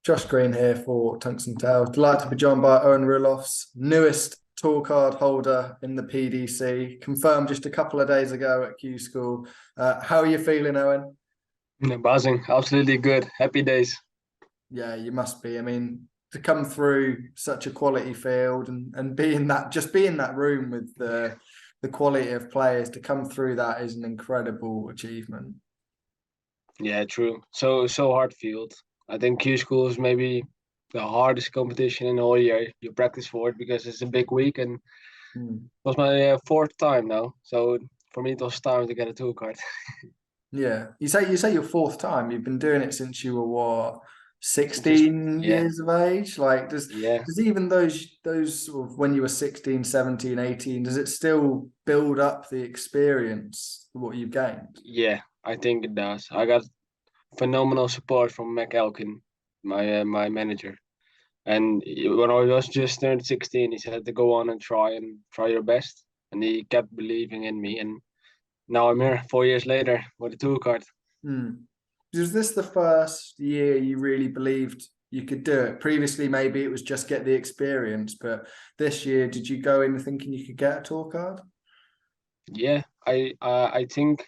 Josh Green here for Tungsten Tales. Delighted to be joined by Owen Roelofs, newest tour card holder in the PDC, confirmed just a couple of days ago at Q-School. How are you feeling, Owen? Buzzing, absolutely good. Happy days. Yeah, you must be. I mean, to come through such a quality field and be in that, just be in that room with the quality of players, to come through that is an incredible achievement. Yeah, true. So hard field. I think Q-School is maybe the hardest competition in the whole year. You practice for it because it's a big week, and it Hmm. was my fourth time now. So for me, it was time to get a tour card. Yeah. You say your fourth time. You've been doing it since you were what, Just 16 yeah, years of age? Like yeah, does even those sort of when you were 16, 17, 18, does it still build up the experience, what you've gained? yeah. I think it does. I got phenomenal support from Mac Elkin, my manager. And when I was just turned 16, he said to go on and try your best. And he kept believing in me. And now I'm here 4 years later with a tour card. Hmm. Was this the first year you really believed you could do it? Previously, maybe it was just get the experience, but this year, did you go in thinking you could get a tour card? Yeah, I think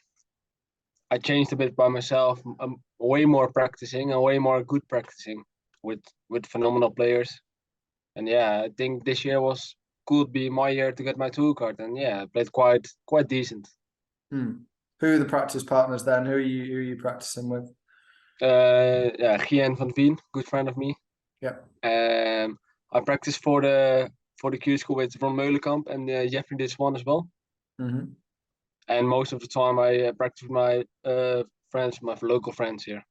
I changed a bit by myself. I'm way more practicing and way more good practicing with phenomenal players. And yeah, I think this year was could be my year to get my tour card. And yeah, I played quite decent. Hmm. Who are the practice partners then? Who are you practicing with? Yeah, Gian van Veen, good friend of me. Yeah. I practiced for the Q school with Ron Meulenkamp and Jeffrey Dutchman as well. Hmm. And most of the time I practice with my friends, my local friends here.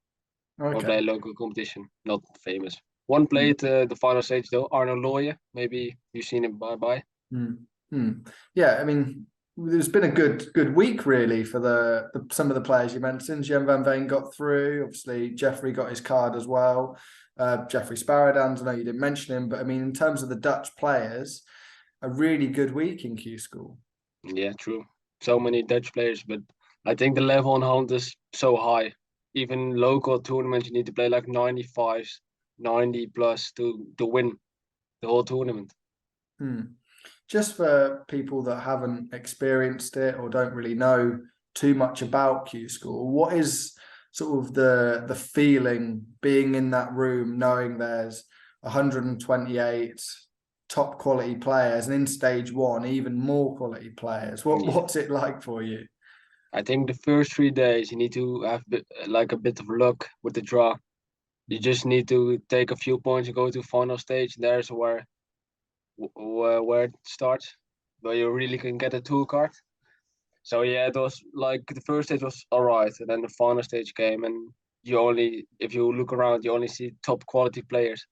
Or Okay. play local competition, not famous. One Mm, played the final stage though, Arno Lawyer. Maybe you've seen him by. mm, mm. Yeah, I mean, there's been a good week really for some of the players you mentioned. Jen van Veen got through. Obviously, Jeffrey got his card as well. Jeffrey Sparrowdowns, I know you didn't mention him, but I mean, in terms of the Dutch players, a really good week in Q School. Yeah, true. So many Dutch players, but I think the level on hand is so high. Even local tournaments, you need to play like 95s, 90 plus to win the whole tournament. Hmm. Just for people that haven't experienced it or don't really know too much about Q School, what is sort of the feeling being in that room, knowing there's 128 top quality players, and in stage one, even more quality players? Yeah. What's it like for you? I think the first 3 days you need to have like a bit of luck with the draw. You just need to take a few points and go to final stage. There's where it starts, where you really can get a tool card. So yeah, it was like the first stage was alright, and then the final stage came, and you only if you look around, you only see top quality players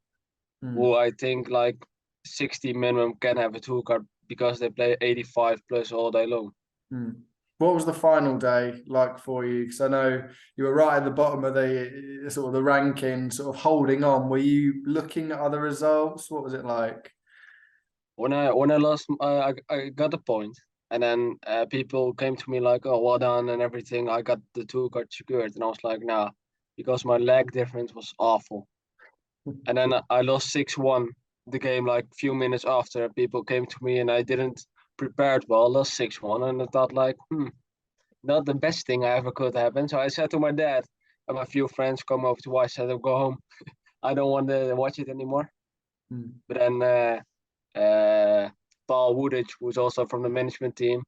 who Hmm. I think like 60 minimum can have a tool card because they play 85 plus all day long. Hmm. What was the final day like for you? Because I know you were right at the bottom of the sort of the ranking, sort of holding on. Were you looking at other results? What was it like? When I lost, I got a point, and then people came to me like, "Oh, well done," and everything. I got the tool card secured, and I was like, "Nah," because my leg difference was awful. And then I lost 6-1 the game like few minutes after. People came to me and I didn't prepared well. I lost 6-1 and I thought like, not the best thing I ever could happen. So I said to my dad and my few friends come over to watch. I said, go home. I don't want to watch it anymore. Hmm. But then Paul Woodage, who's also from the management team,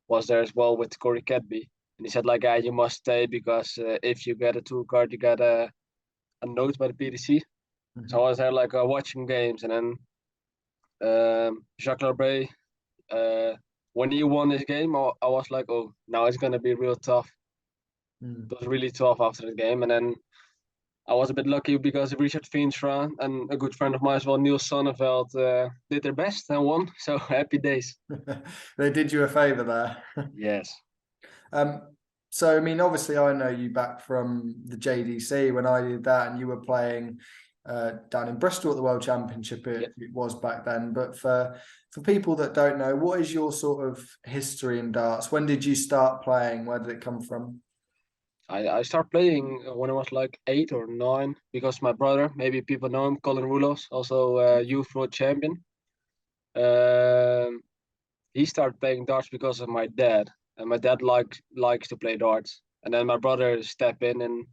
was there as well with Corey Cadby. And he said like, you must stay because if you get a tour card, you get a note by the PDC. So I Mhm. was there like watching games, and then Jacques Larbre, uh, when he won this game, I was like, oh, now it's gonna be real tough. It Mm. was really tough after the game, and then I was a bit lucky because Richard Veenstra and a good friend of mine as well, Niels Sonneveld, did their best and won. So happy days. They did you a favor there. Yes. Um, so I mean, obviously, I know you back from the JDC when I did that, and you were playing down in Bristol at the World Championship. Yeah. It was back then. But for people that don't know, what is your sort of history in darts? When did you start playing? Where did it come from? I started playing when I was like 8 or 9 because my brother, maybe people know him, Owen Roelofs, also youth world champion. Um, he started playing darts because of my dad, and my dad likes to play darts. And then my brother stepped in and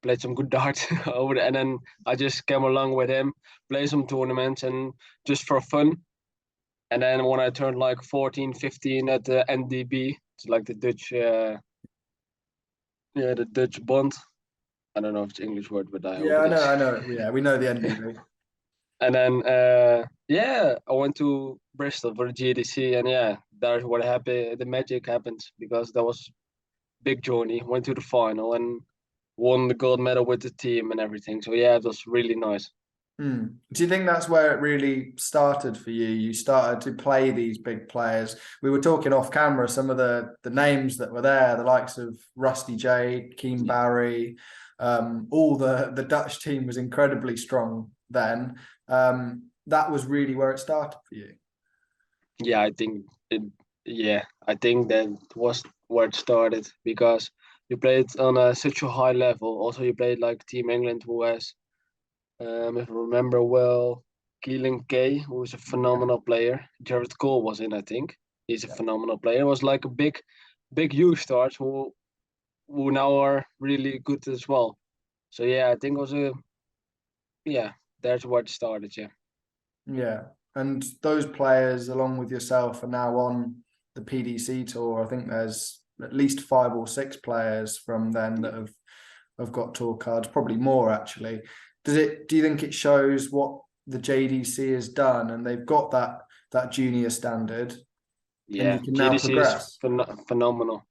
played some good darts over there. And then I just came along with him, play some tournaments and just for fun. And then when I turned like 14, 15 at the NDB, it's like the Dutch, the Dutch bond. I don't know if it's English word, but I hope Yeah, it is. I know. Yeah, we know the NDB. And then yeah, I went to Bristol for the GDC, and yeah, that's what happened. The magic happened because that was big journey. Went to the final and won the gold medal with the team and everything. So yeah, it was really nice. Hmm. Do you think that's where it really started for you? You started to play these big players. We were talking off camera, some of the names that were there, the likes of Rusty Jade, Keen Barry, all the Dutch team was incredibly strong then. That was really where it started for you. Yeah, I think it. Yeah, I think that was where it started because you played on such a high level. Also, you played like Team England, who has, if I remember well, Keelan Kay, who is a phenomenal player. Jared Cole was in, I think. He's a phenomenal player. It was like a big youth stars who now are really good as well. So yeah, I think it was a yeah. That's where it started. Yeah. Yeah. And those players, along with yourself, are now on the PDC tour. I think there's at least 5 or 6 players from then that have got tour cards, probably more actually. Do you think it shows what the JDC has done and they've got that junior standard and Yeah, you can now GDC is progress? phenomenal.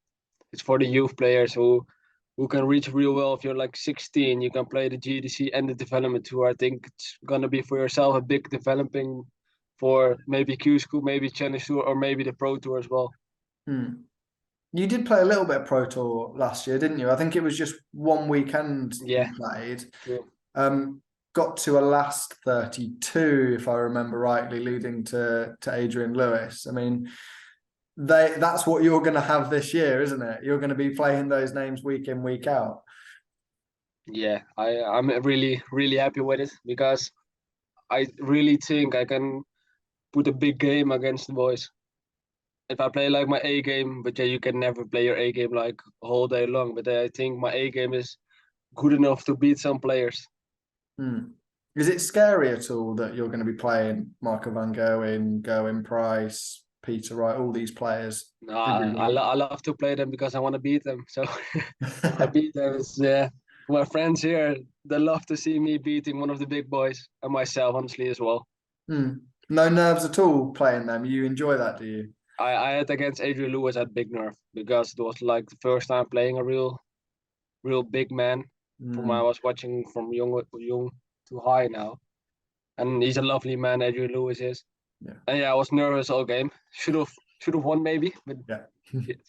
It's for the youth players who can reach real well. If you're like 16, you can play the GDC and the development tour. I think it's gonna be for yourself a big developing for maybe Q-School, maybe Challenge Tour, or maybe the Pro Tour as well. Hmm. You did play a little bit of Pro Tour last year, didn't you? I think it was just one weekend Yeah, you played. true. Got to a last 32, if I remember rightly, leading to Adrian Lewis. I mean, that's what you're going to have this year, isn't it? You're going to be playing those names week in, week out. Yeah, I'm really happy with it because I really think I can put a big game against the boys. If I play like my A game, but yeah, you can never play your A game like whole day long. But I think my A game is good enough to beat some players. Hmm. Is it scary at all that you're going to be playing Michael van Gerwen, Price, Peter Wright, all these players No, every week? I love to play them because I want to beat them. So I beat them. Yeah, my friends here, they love to see me beating one of the big boys and myself, honestly, as well. Hmm. No nerves at all playing them. You enjoy that, do you? I had against Adrian Lewis at big nerve because it was like the first time playing a real big man. From I Hmm. was watching from young to high now, and he's a lovely man. Adrian Lewis is, Yeah. and yeah, I was nervous all game. Should have won maybe, but Yeah.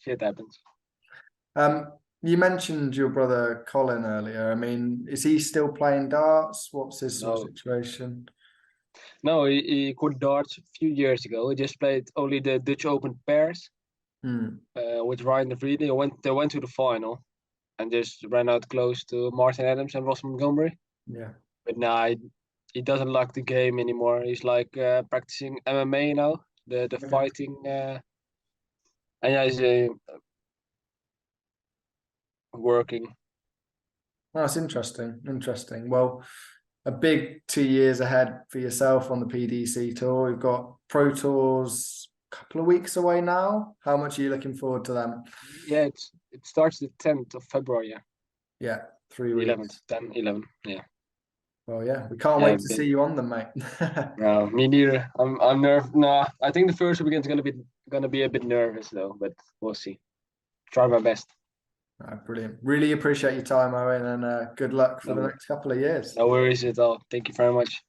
shit happens. You mentioned your brother Colin earlier. I mean, is he still playing darts? What's his sort of No, situation? no, he quit darts a few years ago. He just played only the Dutch Open pairs Hmm. with Ryan de Vries. They went to the final and just ran out close to Martin Adams and Ross Montgomery. Yeah. But now he doesn't like the game anymore. He's like practicing MMA now, the Okay. fighting, and yeah, he's working. Oh, that's interesting. Interesting. Well, a big 2 years ahead for yourself on the PDC tour. We've got Pro Tours a couple of weeks away now. How much are you looking forward to them? Yeah, it starts the 10th of February. Yeah, Yeah, 3 weeks. 11th, 10, 11. Yeah, Well, yeah, we can't yeah. wait to see you on them, mate. No, me neither. I'm nervous. No, I think the first weekend's gonna be a bit nervous though, but we'll see. Try my best. Brilliant. Really appreciate your time, Owen, and good luck for the No, next couple of years. no worries at all. Thank you very much.